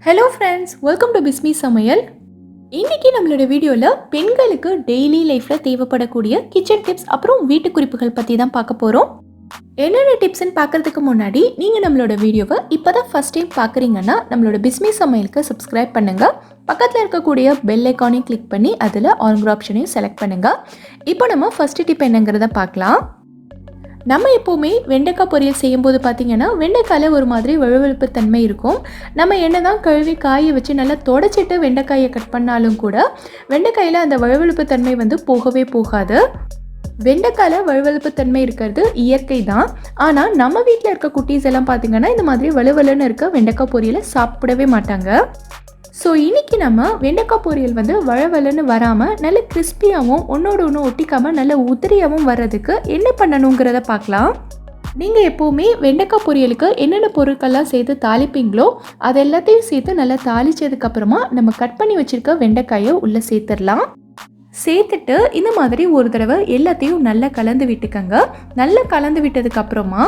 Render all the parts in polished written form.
Hello friends, welcome to Bismi சமையல். இன்றைக்கி நம்மளோட வீடியோவில் பெண்களுக்கு டெய்லி லைஃப்பில் தேவைப்படக்கூடிய கிச்சன் டிப்ஸ் அப்புறம் வீட்டு குறிப்புகள் பற்றி தான் பார்க்க போகிறோம். என்னென்ன டிப்ஸ்ன்னு பார்க்குறதுக்கு முன்னாடி நீங்கள் நம்மளோட வீடியோவை இப்போ தான் ஃபஸ்ட் டைம் பார்க்குறீங்கன்னா நம்மளோட பிஸ்மி சமையலுக்கு சப்ஸ்கிரைப் பண்ணுங்கள். பக்கத்தில் இருக்கக்கூடிய பெல் ஐக்கானையும் கிளிக் பண்ணி அதில் ஆல் ஆப்ஷனையும் செலக்ட் பண்ணுங்கள். இப்போ நம்ம ஃபஸ்ட்டு டிப் என்னங்கிறத பார்க்கலாம். நம்ம எப்போவுமே வெண்டைக்காய் பொரியல் செய்யும்போது பார்த்திங்கன்னா வெண்டைக்காயில் ஒரு மாதிரி வழுவழுப்பு தன்மை இருக்கும். நம்ம என்ன தான் கழுவி காய வச்சு நல்லா தொடச்சிட்டு வெண்டைக்காயை கட் பண்ணாலும் கூட வெண்டைக்காயில் அந்த வழுவழுப்பு தன்மை போகவே போகாது. வெண்டைக்காயில் வழுவழுப்பு தன்மை இருக்கிறது இயற்கை தான். ஆனால் நம்ம வீட்டில் இருக்க குட்டீஸ் எல்லாம் பார்த்திங்கன்னா இந்த மாதிரி வலுவலுன்னு இருக்க வெண்டைக்காய் பொரியலை சாப்பிடவே மாட்டாங்க. ஸோ இன்றைக்கி நம்ம வெண்டைக்காய் பொரியல் வளவலன்னு வராமல் நல்ல கிறிஸ்பியாகவும் ஒன்றோடு ஒன்று ஒட்டிக்காமல் நல்ல உதிரியாகவும் வர்றதுக்கு என்ன பண்ணணுங்கிறத பார்க்கலாம். நீங்கள் எப்போவுமே வெண்டைக்காய் பொரியலுக்கு என்னென்ன பொருட்கள்லாம் சேர்த்து தாளிப்பீங்களோ அது எல்லாத்தையும் சேர்த்து நல்லா தாளித்ததுக்கப்புறமா நம்ம கட் பண்ணி வச்சுருக்க வெண்டைக்காயை உள்ளே சேர்த்துடலாம். சேர்த்துட்டு இந்த மாதிரி ஒரு தடவை எல்லாத்தையும் நல்லா கலந்து விட்டுக்கங்க. நல்லா கலந்து விட்டதுக்கப்புறமா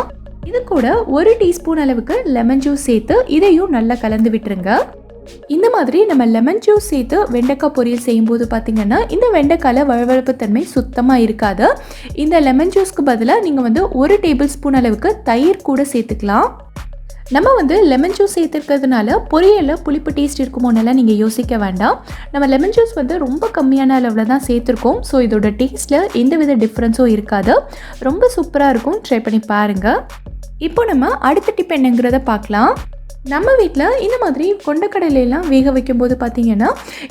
இது கூட 1 டீஸ்பூன் அளவுக்கு லெமன் ஜூஸ் சேர்த்து இதையும் நல்லா கலந்து விட்டுருங்க. இந்த மாதிரி நம்ம லெமன் ஜூஸ் சேர்த்து வெண்டைக்காய் பொரியல் செய்யும்போது பார்த்திங்கன்னா இந்த வெண்டைக்காயில் வழுவழுப்பு தன்மை சுத்தமாக இருக்காது. இந்த லெமன் ஜூஸ்க்கு பதிலாக நீங்கள் 1 டேபிள் ஸ்பூன் அளவுக்கு தயிர் கூட சேர்த்துக்கலாம். நம்ம லெமன் ஜூஸ் சேர்த்துருக்கிறதுனால பொரியலில் புளிப்பு டேஸ்ட் இருக்குமோன்னெல்லாம் நீங்கள் யோசிக்க வேண்டாம். நம்ம லெமன் ஜூஸ் ரொம்ப கம்மியான அளவில் தான் சேர்த்துருக்கோம். ஸோ இதோட டேஸ்ட்டில் எந்தவித டிஃப்ரென்ஸும் இருக்காது. ரொம்ப சூப்பராக இருக்கும். ட்ரை பண்ணி பாருங்கள். இப்போ நம்ம அடுத்த டிப் என்னங்கிறத பார்க்கலாம். நம்ம வீட்டில் இந்த மாதிரி கொண்டக்கடலையெல்லாம் வேக வைக்கும்போது பார்த்திங்கன்னா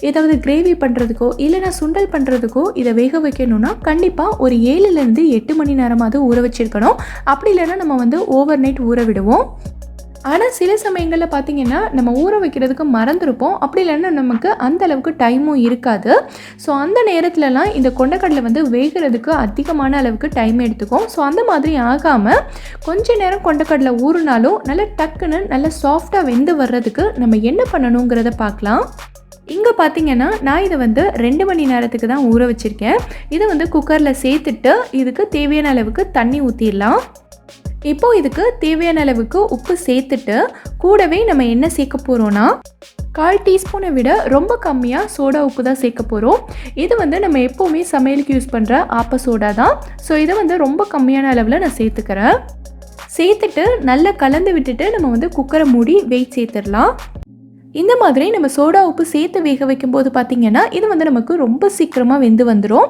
ஏதாவது கிரேவி பண்ணுறதுக்கோ இல்லைனா சுண்டல் பண்ணுறதுக்கோ இதை வேக வைக்கணும்னா கண்டிப்பாக ஒரு 7லேருந்து 8 மணி நேரமாவது ஊற வச்சுருக்கணும். அப்படி இல்லைன்னா நம்ம ஓவர் நைட் ஊற விடுவோம். ஆனால் சில சமயங்களில் பார்த்திங்கன்னா நம்ம ஊற வைக்கிறதுக்கு மறந்துருப்போம். அப்படி இல்லைன்னா நமக்கு அந்த அளவுக்கு டைமும் இருக்காது. ஸோ அந்த நேரத்துலலாம் இந்த கொண்டக்கடலை வேகிறதுக்கு அதிகமான அளவுக்கு டைம் எடுத்துக்கும். ஸோ அந்த மாதிரி ஆகாமல் கொஞ்ச நேரம் கொண்டக்கடலை ஊறினாலும் நல்லா டக்குன்னு நல்லா சாஃப்டாக வெந்து வர்றதுக்கு நம்ம என்ன பண்ணணுங்கிறத பார்க்கலாம். இங்கே பார்த்திங்கன்னா நான் இதை 2 மணி நேரத்துக்கு தான் ஊற வச்சுருக்கேன். இதை குக்கரில் சேர்த்துட்டு இதுக்கு தேவையான அளவுக்கு தண்ணி ஊற்றிடலாம். இப்போது இதுக்கு தேவையான அளவுக்கு உப்பு சேர்த்துட்டு கூடவே நம்ம என்ன சேர்க்க போகிறோன்னா 1/4 டீஸ்பூனை விட ரொம்ப கம்மியாக சோடா உப்பு தான் சேர்க்க போகிறோம். இது நம்ம எப்போவுமே சமையலுக்கு யூஸ் பண்ணுற ஆப்ப சோடா தான். ஸோ இதை ரொம்ப கம்மியான அளவில் நான் சேர்த்துக்கிறேன். சேர்த்துட்டு நல்லா கலந்து விட்டுட்டு நம்ம குக்கரை மூடி வெயிட் சேர்த்துடலாம். இந்த மாதிரி நம்ம சோடா உப்பு சேர்த்து வேக வைக்கும்போது பார்த்திங்கன்னா இது நமக்கு ரொம்ப சீக்கிரமாக வெந்து வந்துடும்.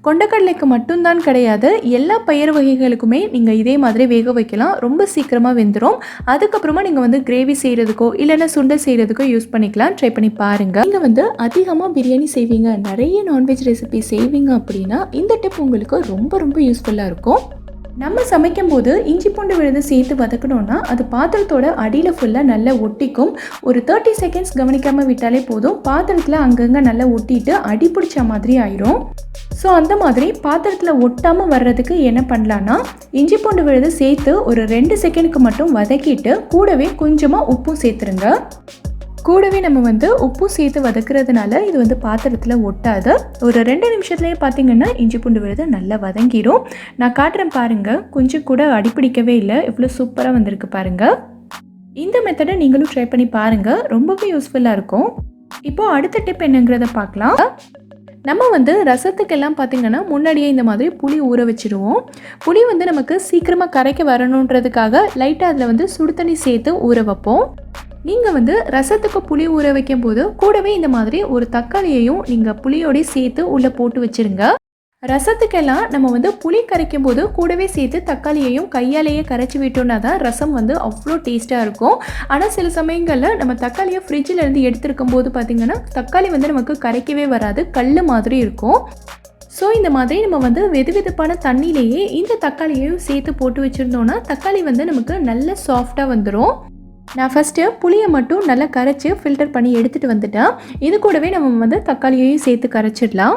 கொண்டக்கடலைக்கு மட்டும்தான் கிடையாது, எல்லா பயிர் வகைகளுக்குமே நீங்கள் இதே மாதிரி வேக வைக்கலாம். ரொம்ப சீக்கிரமாக வெந்துடும். அதுக்கப்புறமா நீங்கள் கிரேவி செய்கிறதுக்கோ இல்லைன்னா சுண்டல் செய்கிறதுக்கோ யூஸ் பண்ணிக்கலாம். ட்ரை பண்ணி பாருங்கள். நீங்கள் அதிகமாக பிரியாணி செய்வீங்க, நிறைய நான்வெஜ் ரெசிபி செய்வீங்க அப்படின்னா இந்த டிப் உங்களுக்கு ரொம்ப ரொம்ப யூஸ்ஃபுல்லாக இருக்கும். நம்ம சமைக்கும் போது இஞ்சி பூண்டு விழுது சேர்த்து வதக்கணும்னா அது பாத்திரத்தோட அடியில் ஃபுல்லாக நல்லா ஒட்டிக்கும். ஒரு 30 செகண்ட்ஸ் கவனிக்காமல் விட்டாலே போதும், பாத்திரத்தில் அங்கங்கே நல்லா ஒட்டிட்டு அடி பிடிச்ச மாதிரி ஆயிரும். ஸோ அந்த மாதிரி பாத்திரத்தில் ஒட்டாமல் வர்றதுக்கு என்ன பண்ணலான்னா இஞ்சி பூண்டு விழுது சேர்த்து ஒரு 2 செகண்டுக்கு மட்டும் வதக்கிட்டு கூடவே கொஞ்சமாக உப்பும் சேர்த்துருங்க. கூடவே நம்ம உப்பு சேர்த்து வதக்கிறதுனால இது பாத்திரத்தில் ஒட்டாது. ஒரு 2 நிமிஷத்துலேயே பார்த்திங்கன்னா இஞ்சி பூண்டு விழுது நல்லா வதங்கிடும். நான் காட்டுறேன் பாருங்கள், கொஞ்சம் கூட அடிப்பிடிக்கவே இல்லை. எவ்வளோ சூப்பராக வந்திருக்கு பாருங்கள். இந்த மெத்தடை நீங்களும் ட்ரை பண்ணி பாருங்கள், ரொம்பவே யூஸ்ஃபுல்லாக இருக்கும். இப்போது அடுத்த டிப் என்னங்கிறத பார்க்கலாம். நம்ம ரசத்துக்கெல்லாம் பார்த்திங்கன்னா முன்னாடியே இந்த மாதிரி புளி ஊற வச்சுருவோம். புளி நமக்கு சீக்கிரமாக கரைக்க வரணுன்றதுக்காக லைட்டாக அதில் சுடு தண்ணி சேர்த்து ஊற வைப்போம். நீங்கள் ரசத்துக்கு புளி ஊற வைக்கும் போது கூடவே இந்த மாதிரி ஒரு தக்காளியையும் நீங்கள் புளியோடய சேர்த்து உள்ளே போட்டு வச்சுருங்க. ரசத்துக்கெல்லாம் நம்ம புளி கரைக்கும் போது கூடவே சேர்த்து தக்காளியையும் கையாலேயே கரைச்சி விட்டோன்னா தான் ரசம் அவ்வளோ டேஸ்ட்டாக இருக்கும். ஆனால் சில சமயங்களில் நம்ம தக்காளியை ஃப்ரிட்ஜிலேருந்து எடுத்துருக்கும் போது பார்த்திங்கன்னா தக்காளி நமக்கு கரைக்கவே வராது, கல் மாதிரி இருக்கும். ஸோ இந்த மாதிரி நம்ம வெது வெதுப்பான தண்ணியிலேயே இந்த தக்காளியையும் சேர்த்து போட்டு வச்சுருந்தோன்னா தக்காளி நமக்கு நல்ல சாஃப்டாக வந்துடும். நான் ஃபஸ்ட்டு புளியை மட்டும் நல்லா கரைச்சி ஃபில்டர் பண்ணி எடுத்துகிட்டு வந்துட்டேன். இது கூடவே நம்ம தக்காளியையும் சேர்த்து கரைச்சிடலாம்.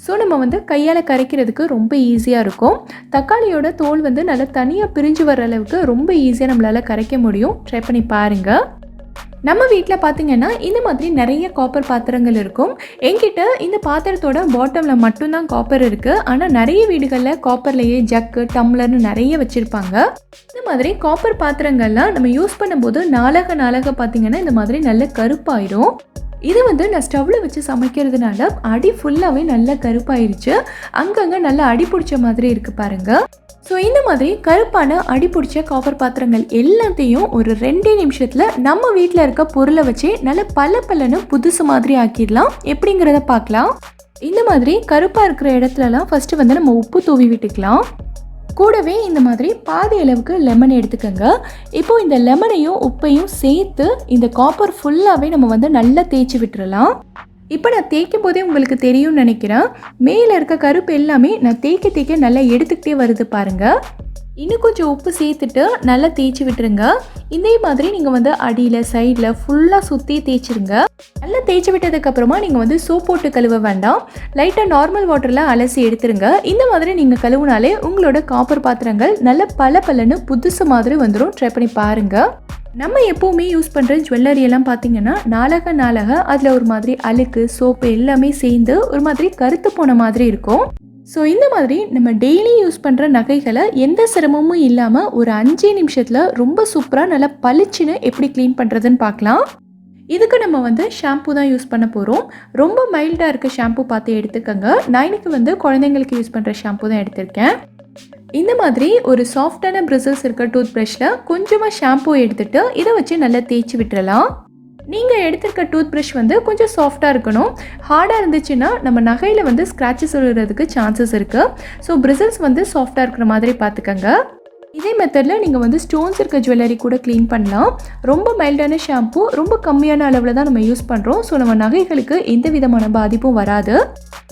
ஸோ நம்ம கையால் கரைக்கிறதுக்கு ரொம்ப ஈஸியாக இருக்கும். தக்காளியோட தோல் நல்லா தனியாக பிரிஞ்சு வர அளவுக்கு ரொம்ப ஈஸியாக நம்மளால் கரைக்க முடியும். ட்ரை பண்ணி பாருங்கள். நம்ம வீட்டில் பார்த்தீங்கன்னா இந்த மாதிரி நிறைய காப்பர் பாத்திரங்கள் இருக்கும். என்கிட்ட இந்த பாத்திரத்தோட பாட்டமில் மட்டும்தான் காப்பர் இருக்குது. ஆனால் நிறைய வீடுகளில் காப்பர்லேயே ஜக்கு டம்ளர்னு நிறைய வச்சுருப்பாங்க. இந்த மாதிரி காப்பர் பாத்திரங்கள்லாம் நம்ம யூஸ் பண்ணும்போது நாளாக நாளாக பார்த்தீங்கன்னா இந்த மாதிரி நல்ல கருப்பாயிரும். இது நான் ஸ்டவ்வில் வச்சு சமைக்கிறதுனால அடி ஃபுல்லாகவே நல்லா கருப்பாயிருச்சு. அங்கங்கே நல்லா அடி பிடிச்ச மாதிரி இருக்குது பாருங்கள். ஸோ இந்த மாதிரி கருப்பான அடி பிடிச்ச காப்பர் பாத்திரங்கள் எல்லாத்தையும் ஒரு 2 நிமிஷத்தில் நம்ம வீட்டில் இருக்க பொருளை வச்சு நல்லா பல்லுன்னு புதுசு மாதிரி ஆக்கிடலாம். எப்படிங்கிறத பார்க்கலாம். இந்த மாதிரி கருப்பாக இருக்கிற இடத்துலலாம் ஃபஸ்ட்டு நம்ம உப்பு தூவி விட்டுக்கலாம். கூடவே இந்த மாதிரி பாதி அளவுக்கு லெமன் எடுத்துக்கோங்க. இப்போது இந்த லெமனையும் உப்பையும் சேர்த்து இந்த காப்பர் ஃபுல்லாகவே நம்ம நல்லா தேய்ச்சி விட்டுறலாம். இப்போ நான் தேய்க்கும் போதே உங்களுக்கு தெரியும்னு நினைக்கிறேன். மேலே இருக்க கருப்பு எல்லாமே நான் தேய்க்க நல்லா எடுத்துக்கிட்டே வருது பாருங்கள். இன்னும் கொஞ்சம் உப்பு சேர்த்துட்டு நல்லா தேய்ச்சி விட்டுருங்க. இதே மாதிரி நீங்கள் அடியில் சைடில் ஃபுல்லாக சுற்றி தேய்ச்சிருங்க. நல்லா தேய்ச்சி விட்டதுக்கப்புறமா நீங்கள் சோப் போட்டு கழுவ வேண்டாம். லைட்டாக நார்மல் வாட்டரில் அலசி எடுத்துருங்க. இந்த மாதிரி நீங்கள் கழுவுனாலே உங்களோட காப்பர் பாத்திரங்கள் நல்ல பல்லுன்னு புதுசு மாதிரி வந்துடும். ட்ரை பண்ணி பாருங்கள். நம்ம எப்போவுமே யூஸ் பண்ணுற ஜுவல்லரியெல்லாம் பார்த்திங்கன்னா நாளாக அதில் ஒரு மாதிரி அழுக்கு சோப்பு எல்லாமே சேர்ந்து ஒரு மாதிரி கருத்து போன மாதிரி இருக்கும். ஸோ இந்த மாதிரி நம்ம டெய்லி யூஸ் பண்ணுற நகைகளை எந்த சிரமமும் இல்லாமல் ஒரு 5 நிமிஷத்தில் ரொம்ப சூப்பராக நல்லா பளிச்சுன்னு எப்படி க்ளீன் பண்ணுறதுன்னு பார்க்கலாம். இதுக்கு நம்ம ஷாம்பு தான் யூஸ் பண்ண போகிறோம். ரொம்ப மைல்டாக இருக்க ஷாம்பு பார்த்து எடுத்துக்கோங்க. நான் இன்னைக்கு குழந்தைங்களுக்கு யூஸ் பண்ணுற ஷாம்பு தான் எடுத்திருக்கேன். இந்த மாதிரி ஒரு சாஃப்டான பிரிசல்ஸ் இருக்க டூத் ப்ரஷில் கொஞ்சமாக ஷாம்பு எடுத்துகிட்டு இதை வச்சு நல்லா தேய்ச்சி விட்டுறலாம். நீங்கள் எடுத்திருக்க டூத் ப்ரஷ் கொஞ்சம் சாஃப்டாக இருக்கணும். ஹார்டாக இருந்துச்சுன்னா நம்ம நகையில் ஸ்க்ராச்சஸ் விழுறதுக்கு சான்சஸ் இருக்குது. ஸோ பிரிசல்ஸ் சாஃப்டாக இருக்கிற மாதிரி பார்த்துக்கோங்க. இதே மெத்தடில் நீங்கள் ஸ்டோன்ஸ் இருக்க ஜுவல்லரி கூட க்ளீன் பண்ணலாம். ரொம்ப மைல்டான ஷாம்பு ரொம்ப கம்மியான அளவில் தான் நம்ம யூஸ் பண்ணுறோம். ஸோ நம்ம நகைகளுக்கு எந்த விதமான பாதிப்பும் வராது.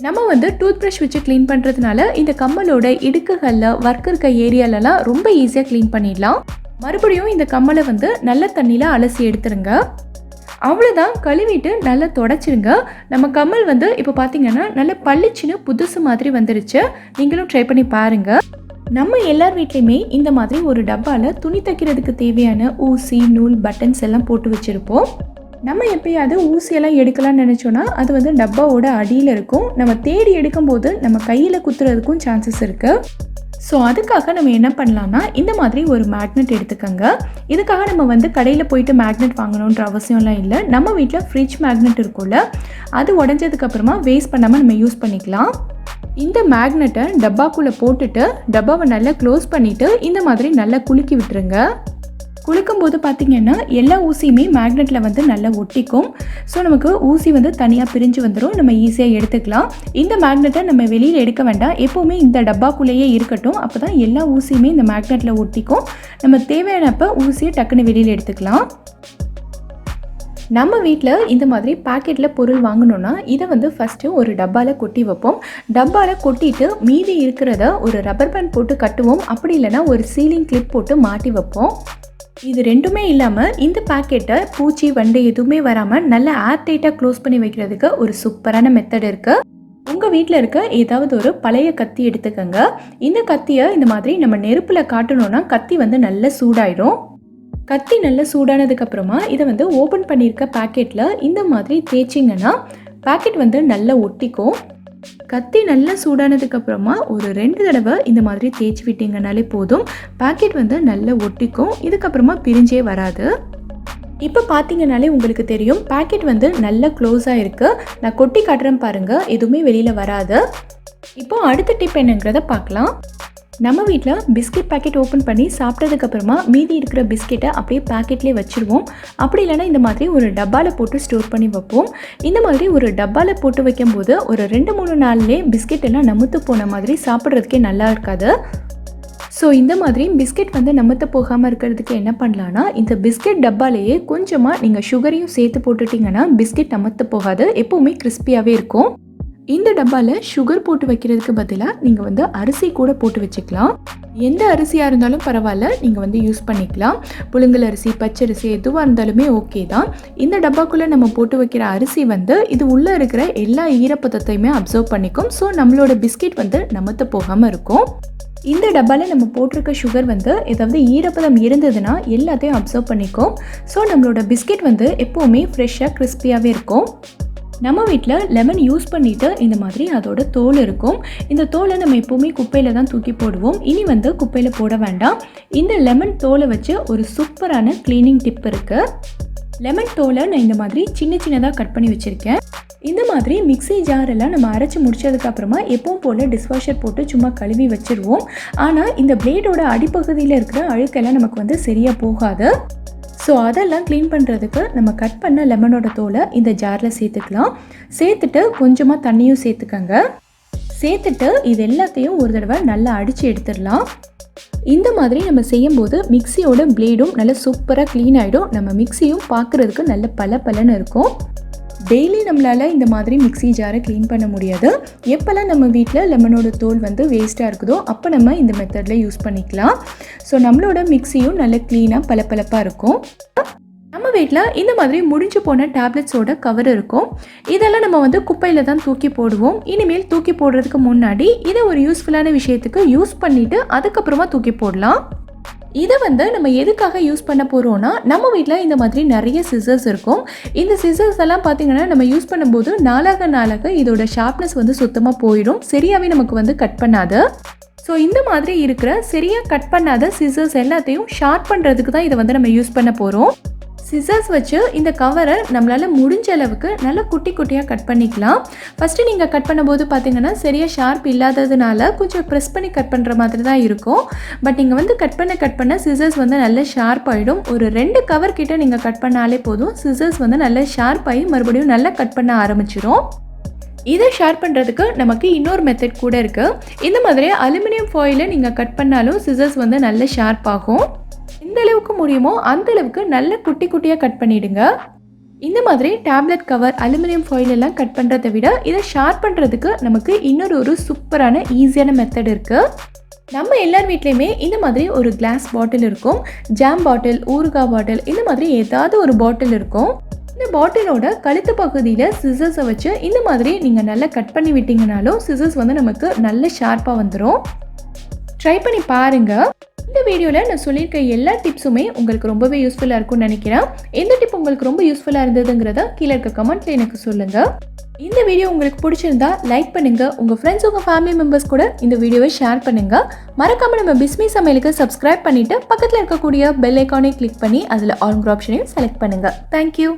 நம்ம டூத் ப்ரஷ் வச்சு க்ளீன் பண்ணுறதுனால இந்த கம்மலோட இடுக்குகளில் ஒர்க் இருக்க ஏரியாலலாம் ரொம்ப ஈஸியாக க்ளீன் பண்ணிடலாம். மறுபடியும் இந்த கம்மலை நல்ல தண்ணியில் அலசி எடுத்துருங்க. அவ்வளோதான், கழுவிட்டு நல்லா தொடச்சிருங்க. நம்ம கம்மல் இப்போ பார்த்தீங்கன்னா நல்ல பளிச்சுன்னு புதுசு மாதிரி வந்துருச்சு. நீங்களும் ட்ரை பண்ணி பாருங்கள். நம்ம எல்லார் வீட்லேயுமே இந்த மாதிரி ஒரு டப்பாவில் துணி தைக்கிறதுக்கு தேவையான ஊசி நூல் பட்டன்ஸ் எல்லாம் போட்டு வச்சுருப்போம். நம்ம எப்பயாவது ஊசியெல்லாம் எடுக்கலாம்னு நினச்சோன்னா அது டப்பாவோட அடியில் இருக்கும். நம்ம தேடி எடுக்கும்போது நம்ம கையில் குத்துறதுக்கும் சான்சஸ் இருக்குது. ஸோ அதுக்காக நம்ம என்ன பண்ணலான்னா இந்த மாதிரி ஒரு மேக்னெட் எடுத்துக்கோங்க. இதுக்காக நம்ம கடையில் போயிட்டு மேக்னெட் வாங்கணுன்ற அவசியம்லாம் இல்லை. நம்ம வீட்டில் ஃப்ரிட்ஜ் மேக்னெட் இருக்கும்ல, அது உடஞ்சதுக்கப்புறமா வேஸ்ட் பண்ணாமல் நம்ம யூஸ் பண்ணிக்கலாம். இந்த மேக்னெட்டை டப்பாக்குள்ளே போட்டுட்டு டப்பாவை நல்லா க்ளோஸ் பண்ணிவிட்டு இந்த மாதிரி நல்லா குலுக்கி விட்டுருங்க. குலுக்கும்போது பார்த்திங்கன்னா எல்லா ஊசியுமே மேக்னெட்டில் நல்லா ஒட்டிக்கும். ஸோ நமக்கு ஊசி தனியாக பிரிஞ்சு வந்துடும். நம்ம ஈஸியாக எடுத்துக்கலாம். இந்த மேக்னெட்டை நம்ம வெளியில் எடுக்க வேண்டாம். எப்போவுமே இந்த டப்பாக்குள்ளேயே இருக்கட்டும். அப்போ தான் எல்லா ஊசியுமே இந்த மேக்னெட்டில் ஒட்டிக்கும். நம்ம தேவையானப்போ ஊசியை டக்குன்னு வெளியில் எடுத்துக்கலாம். நம்ம வீட்டில் இந்த மாதிரி பாக்கெட்டில் பொருள் வாங்கணுன்னா இதை ஃபஸ்ட்டு ஒரு டப்பாவில் கொட்டி வைப்போம். டப்பாவில் கொட்டிட்டு மீதி இருக்கிறத ஒரு ரப்பர் பேண்ட் போட்டு கட்டுவோம். அப்படி இல்லைனா ஒரு சீலிங் கிளிப் போட்டு மாட்டி வைப்போம். இது ரெண்டுமே இல்லாமல் இந்த பாக்கெட்டை பூச்சி வண்டு எதுவுமே வராமல் நல்லா ஏர்டைட்டாக க்ளோஸ் பண்ணி வைக்கிறதுக்கு ஒரு சூப்பரான மெத்தட் இருக்குது. உங்கள் வீட்டில் இருக்க ஏதாவது ஒரு பழைய கத்தி எடுத்துக்கோங்க. இந்த கத்தியை இந்த மாதிரி நம்ம நெருப்பில் காட்டணுன்னா கத்தி நல்லா சூடாயிடும். கத்தி நல்லா சூடானதுக்கப்புறமா இதை ஓப்பன் பண்ணியிருக்க பாக்கெட்டில் இந்த மாதிரி தேய்ச்சிங்கன்னா பாக்கெட் நல்லா ஒட்டிக்கும். கத்தி நல்லா சூடானதுக்கப்புறமா ஒரு 2 தடவை இந்த மாதிரி தேய்ச்சி விட்டிங்கனாலே போதும். பாக்கெட் நல்லா ஒட்டிக்கும். இதுக்கப்புறமா பிரிஞ்சே வராது. இப்போ பார்த்தீங்கனாலே உங்களுக்கு தெரியும் பாக்கெட் நல்லா க்ளோஸாக இருக்குது. நான் கொட்டி காட்டுறேன் பாருங்கள், எதுவுமே வெளியில் வராது. இப்போது அடுத்த டிப் என்னங்கிறத பார்க்கலாம். நம்ம வீட்டில் பிஸ்கெட் பேக்கெட் ஓப்பன் பண்ணி சாப்பிட்டதுக்கப்புறமா மீதி இருக்கிற பிஸ்கெட்டை அப்படியே பேக்கெட்லேயே வச்சுருவோம். அப்படி இல்லைனா இந்த மாதிரி ஒரு டப்பாவில் போட்டு ஸ்டோர் பண்ணி வைப்போம். இந்த மாதிரி ஒரு டப்பாவில் போட்டு வைக்கும்போது ஒரு 2-3 நாள்லேயே பிஸ்கெட் எல்லாம் நமுத்து போன மாதிரி சாப்பிட்றதுக்கே நல்லா இருக்காது. ஸோ இந்த மாதிரி பிஸ்கெட் நமுத்து போகாமல் இருக்கிறதுக்கு என்ன பண்ணலான்னா இந்த பிஸ்கெட் டப்பாலேயே கொஞ்சமாக நீங்கள் சுகரையும் சேர்த்து போட்டுட்டிங்கன்னா பிஸ்கெட் நமுத்து போகாது. எப்போவுமே கிறிஸ்பியாகவே இருக்கும். இந்த டப்பாவில் சுகர் போட்டு வைக்கிறதுக்கு பதிலாக நீங்கள் அரிசி கூட போட்டு வச்சுக்கலாம். எந்த அரிசியாக இருந்தாலும் பரவாயில்ல, நீங்கள் யூஸ் பண்ணிக்கலாம். புழுங்கல் அரிசி பச்சரிசி எதுவாக இருந்தாலுமே ஓகே தான். இந்த டப்பாக்குள்ளே நம்ம போட்டு வைக்கிற அரிசி இது உள்ளே இருக்கிற எல்லா ஈரப்பதத்தையுமே அப்சர்வ் பண்ணிக்கும். ஸோ நம்மளோட பிஸ்கெட் நமுத்து போகாமல் இருக்கும். இந்த டப்பாவில் நம்ம போட்டிருக்க சுகர் வந்து ஏதாவது ஈரப்பதம் இருந்ததுன்னா எல்லாத்தையும் அப்சர்வ் பண்ணிக்கும். ஸோ நம்மளோட பிஸ்கெட் வந்து எப்போவுமே ஃப்ரெஷ்ஷாக கிறிஸ்பியாகவே இருக்கும். நம்ம வீட்டில் லெமன் யூஸ் பண்ணிவிட்டு இந்த மாதிரி அதோட தோல் இருக்கும். இந்த தோலை நம்ம எப்போவுமே குப்பையில் தான் தூக்கி போடுவோம். இனி வந்து குப்பையில் போட வேண்டாம். இந்த லெமன் தோலை வச்சு ஒரு சூப்பரான க்ளீனிங் டிப் இருக்குது. லெமன் தோலை நான் இந்த மாதிரி சின்ன சின்னதாக கட் பண்ணி வச்சுருக்கேன். இந்த மாதிரி மிக்ஸி ஜாரெல்லாம் நம்ம அரைச்சி முடிச்சதுக்கப்புறமா எப்பவும் போல் டிஷ்வாஷர் போட்டு சும்மா கழுவி வச்சுருவோம். ஆனால் இந்த பிளேடோட அடிப்பகுதியில் இருக்கிற அழுக்கெல்லாம் நமக்கு வந்து சரியாக போகாது. ஸோ அதெல்லாம் க்ளீன் பண்ணுறதுக்கு நம்ம கட் பண்ண லெமனோட தோலை இந்த ஜாரில் சேர்த்துக்கலாம். சேர்த்துட்டு கொஞ்சமாக தண்ணியும் சேர்த்துக்கங்க. சேர்த்துட்டு இது எல்லாத்தையும் ஒரு தடவை நல்லா அடித்து எடுத்துடலாம். இந்த மாதிரி நம்ம செய்யும்போது மிக்சியோட பிளேடும் நல்லா சூப்பராக க்ளீன் ஆகிடும். நம்ம மிக்சியும் பார்க்குறதுக்கு நல்ல பலன்னு இருக்கும். டெய்லி நம்மளால் இந்த மாதிரி மிக்ஸி ஜாரை க்ளீன் பண்ண முடியாது. எப்போல்லாம் நம்ம வீட்டில் லெமனோட தோல் வந்து வேஸ்ட்டாக இருக்குதோ அப்போ நம்ம இந்த மெத்தடில் யூஸ் பண்ணிக்கலாம். ஸோ நம்மளோட மிக்ஸியும் நல்ல க்ளீனாக பளபளப்பாக இருக்கும். நம்ம வீட்டில் இந்த மாதிரி முடிஞ்சு போன டேப்லெட்ஸோட கவர் இருக்கும். இதெல்லாம் நம்ம வந்து குப்பையில் தான் தூக்கி போடுவோம். இனிமேல் தூக்கி போடுறதுக்கு முன்னாடி இதை ஒரு யூஸ்ஃபுல்லான விஷயத்துக்கு யூஸ் பண்ணிவிட்டு அதுக்கப்புறமா தூக்கி போடலாம். இதை வந்து நம்ம எதுக்காக யூஸ் பண்ண போகிறோன்னா, நம்ம வீட்டில் இந்த மாதிரி நிறைய சிசர்ஸ் இருக்கும். இந்த சிசர்ஸ் எல்லாம் பார்த்திங்கன்னா நம்ம யூஸ் பண்ணும்போது நாளாக இதோட ஷார்ப்னஸ் வந்து சுத்தமாக போயிடும். சரியாகவே நமக்கு வந்து கட் பண்ணாது. ஸோ இந்த மாதிரி இருக்கிற சரியாக கட் பண்ணாத சிசர்ஸ் எல்லாத்தையும் ஷார்ப் பண்ணுறதுக்கு தான் இதை வந்து நம்ம யூஸ் பண்ண போகிறோம். சிசர்ஸ் வச்சு இந்த கவரை நம்மளால் முடிஞ்ச அளவுக்கு நல்லா குட்டி குட்டியாக கட் பண்ணிக்கலாம். ஃபஸ்ட்டு நீங்கள் கட் பண்ணும்போது பார்த்தீங்கன்னா சரியாக ஷார்ப் இல்லாததுனால கொஞ்சம் ப்ரெஸ் பண்ணி கட் பண்ணுற மாதிரி தான் இருக்கும். பட் நீங்கள் வந்து கட் பண்ண சிசர்ஸ் வந்து நல்ல ஷார்ப் ஆகிடும். ஒரு 2 கவர் கிட்ட நீங்கள் கட் பண்ணாலே போதும். சிசர்ஸ் வந்து நல்ல ஷார்ப் ஆகி மறுபடியும் நல்லா கட் பண்ண ஆரம்பிச்சிடும். இதை ஷார்ப் பண்ணுறதுக்கு நமக்கு இன்னொரு மெத்தட் கூட இருக்குது. இந்த மாதிரி அலுமினியம் ஃபாயிலை நீங்கள் கட் பண்ணாலும் சிசர்ஸ் வந்து நல்ல ஷார்ப் ஆகும். எந்த அளவுக்கு முடியுமோ அந்த அளவுக்கு நல்ல குட்டி குட்டியாக கட் பண்ணிவிடுங்க. இந்த மாதிரி டேப்லெட் கவர் அலுமினியம் ஃபாயில் எல்லாம் கட் பண்ணுறதை விட இதை ஷார்ப் பண்ணுறதுக்கு நமக்கு இன்னொரு சூப்பரான ஈஸியான மெத்தட் இருக்குது. நம்ம எல்லார் வீட்லேயுமே இந்த மாதிரி ஒரு கிளாஸ் பாட்டில் இருக்கும். ஜாம் பாட்டில், ஊறுகாய் பாட்டில், இந்த மாதிரி ஏதாவது ஒரு பாட்டில் இருக்கும். இந்த பாட்டிலோட கழுத்து பகுதியில் சிசர்ஸை வச்சு இந்த மாதிரி நீங்கள் நல்லா கட் பண்ணி விட்டீங்கனாலும் சிசர்ஸ் வந்து நமக்கு நல்ல ஷார்ப்பாக வந்துடும். ட்ரை பண்ணி பாருங்கள். இந்த வீடியோவில் நான் சொல்லியிருக்க எல்லா டிப்ஸுமே உங்களுக்கு ரொம்பவே யூஸ்ஃபுல்லாக இருக்கும்னு நினைக்கிறேன். எந்த டிப் உங்களுக்கு ரொம்ப யூஸ்ஃபுல்லாக இருந்ததுங்கிறத கீழே இருக்க கமெண்ட்டில் எனக்கு சொல்லுங்கள். இந்த வீடியோ உங்களுக்கு பிடிச்சிருந்தா லைக் பண்ணுங்கள். உங்கள் ஃப்ரெண்ட்ஸ், உங்கள் ஃபேமிலி மெம்பர்ஸ் கூட இந்த வீடியோவை ஷேர் பண்ணுங்கள். மறக்காமல் நம்ம பிஸ்மி சமையலுக்கு சப்ஸ்கிரைப் பண்ணிவிட்டு பக்கத்தில் இருக்கக்கூடிய பெல் ஐக்கானை கிளிக் பண்ணி அதில் ஆல் ஆப்ஷனையும் செலக்ட் பண்ணுங்கள். தேங்க்யூ.